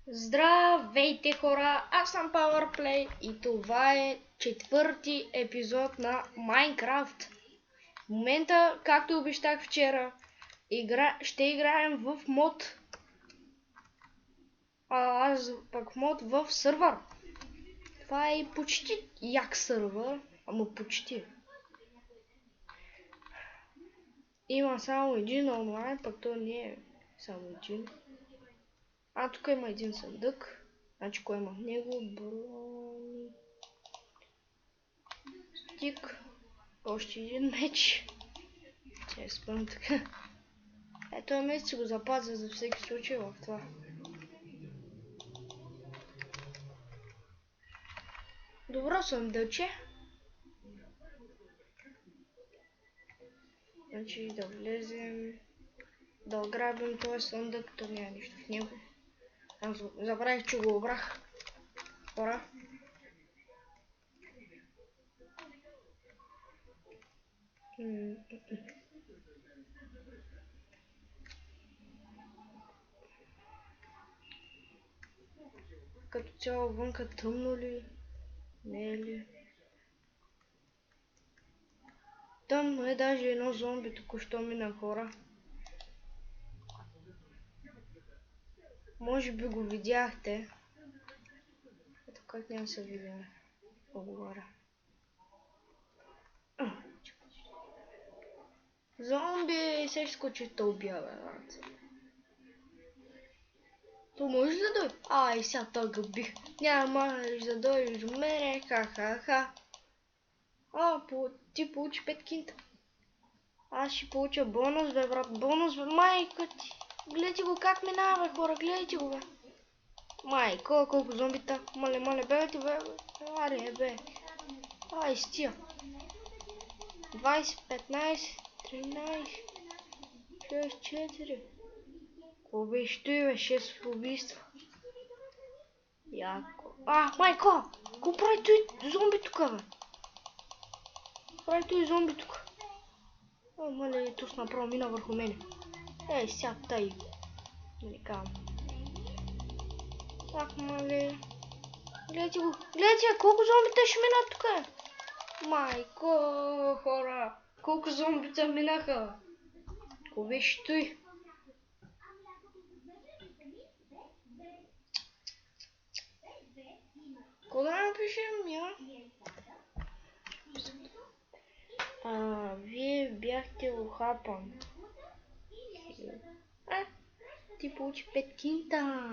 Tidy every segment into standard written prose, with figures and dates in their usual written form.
Здравейте хора, аз съм PowerPlay и това е четвърти епизод на Майнкрафт. В момента, както обещах вчера, ще играем в мод. Аз пък мод в сървър. Това е почти як сървър, ама почти. Има само един онлайн, пък то не е само един. Тук има един съндък. Значи кой има в него? Брони. Стик. Още един меч. Че спъм така. Ето меч си го запазя за всеки случай в това. Добро съндъче. Значи да влезем. Да ограбим този съндък, то няма нищо в него. Аз забравих, че го обрах. Хора. Като цяло вънка тъмно ли? Не е ли? Тъмно е, даже едно зомби току-що мина, хора. Може би го видяхте. Ето как няма се видя. Поговоря. Зомби, се скочи те убия, бе. То може да дойде? Ай, сега той го бих. Няма да дойдеш до мене, ха-ха-ха. Ти получи 5 кинта. Аз ще получа бонус, бе, брат. Бонус, бе, майка ти. Гледайте го как минава, бе, хора, гледайте го, бе. Майко, колко зомбита. Мале, бе, ти, бе. Аре, бе. Ай, стия. 20, 15, 13, 6, 4. Какво беше той, бе? 6 убийства. Яко. Майко! Какво прави той зомби тук, бе? Прави той зомби тук. Мале, тук направо мина върху мене. Ей, сега тай. Не кам. Мале. Гледайте го. Гледайте, колко зомбита ще минат тук. Майко, хора. Колко зомбита минаха. Какво беше той? Кога напишем я? Вие бяхте ухапан. Ти получи 5 кинта.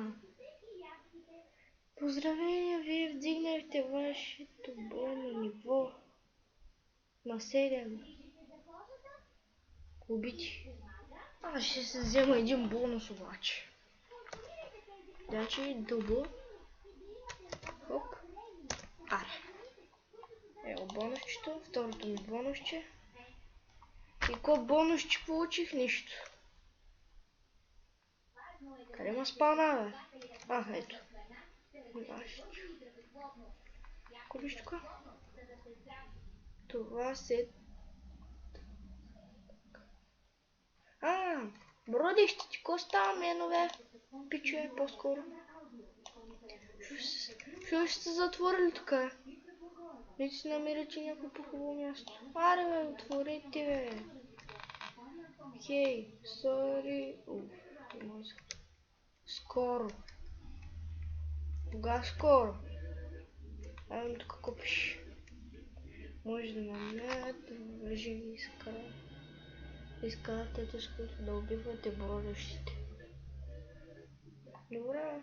Поздравления, вие вдигнахте вашето бойно ниво на 7. Убити. Аз ще се взема един бонус обаче. Значи дубо. Хоп. Ево бонусчето, второто ми бонусче. И кой бонусче получих? Нищо. Къде ма спана, бе? Ето. Какво беше тук? Това се... Бродище, ти ко става мене, бе? Пичуе, по-скоро. Що ще се затворили тук? Не си намерите някой по-хубаво място. Аре, бе, отворете, бе. Хей, сори. Скоро. Кога скоро? Тук какво пише? Може да намерят режим изкарате, с които да убивате бродещите. Добре.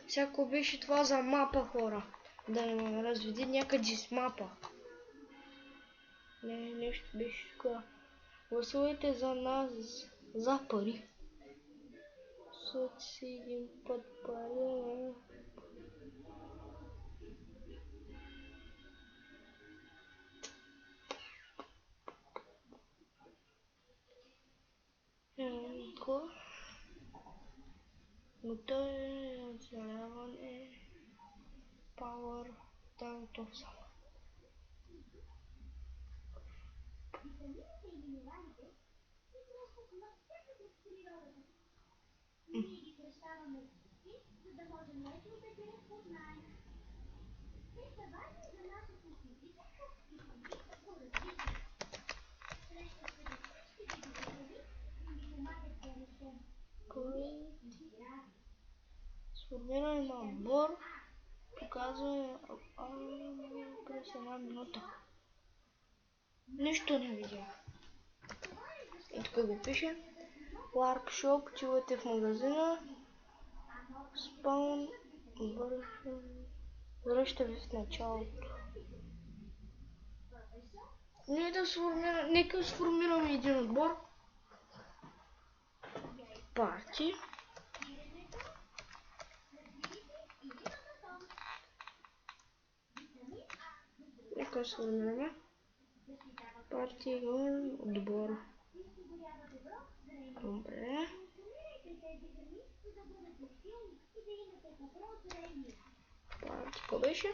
Всяко беше това за мапа, хора. Да ме разведи някъде с мапа. Не, нещо беше тук. Гласувайте за нас за пари. Соци един път пари. Какво? Но той е оцеляване. Power. Да, готов съм. Сформиране на отбор. Показва през една минута. Нищо не видя. И тук го пише. Warp Shop, отивате в магазина. Спаун. Връща ви в началото. Нека сформираме един отбор. Парти. Нека сформираме. Парти отбор. Добре. Парти, какво беше?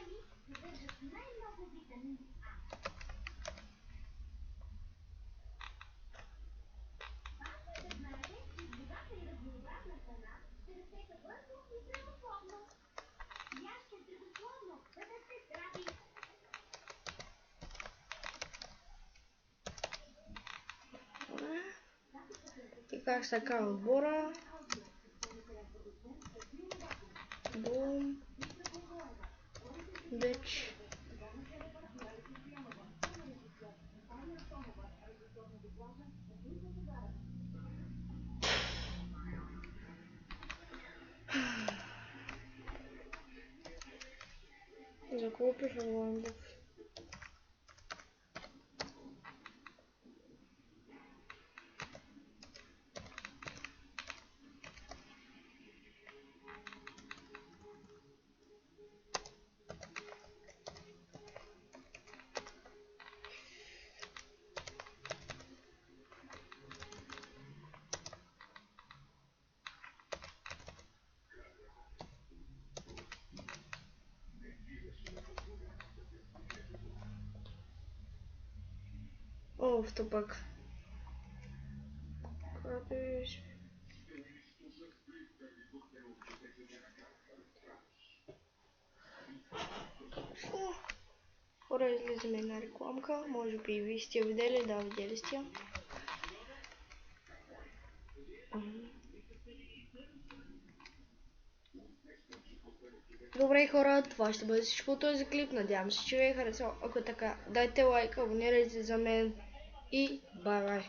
И как се казва отбора? Бум. Бич. За какво пише Ламбов? О, в то пак. Копиш. Хора, излизаме една рекламка. Може би и ви сте видели, да, видели сте. Добре хора, това ще бъде всичко от този клип. Надявам се, че ви е харесал. Ако е така, дайте лайк, абонирайте за мен и бай-бай.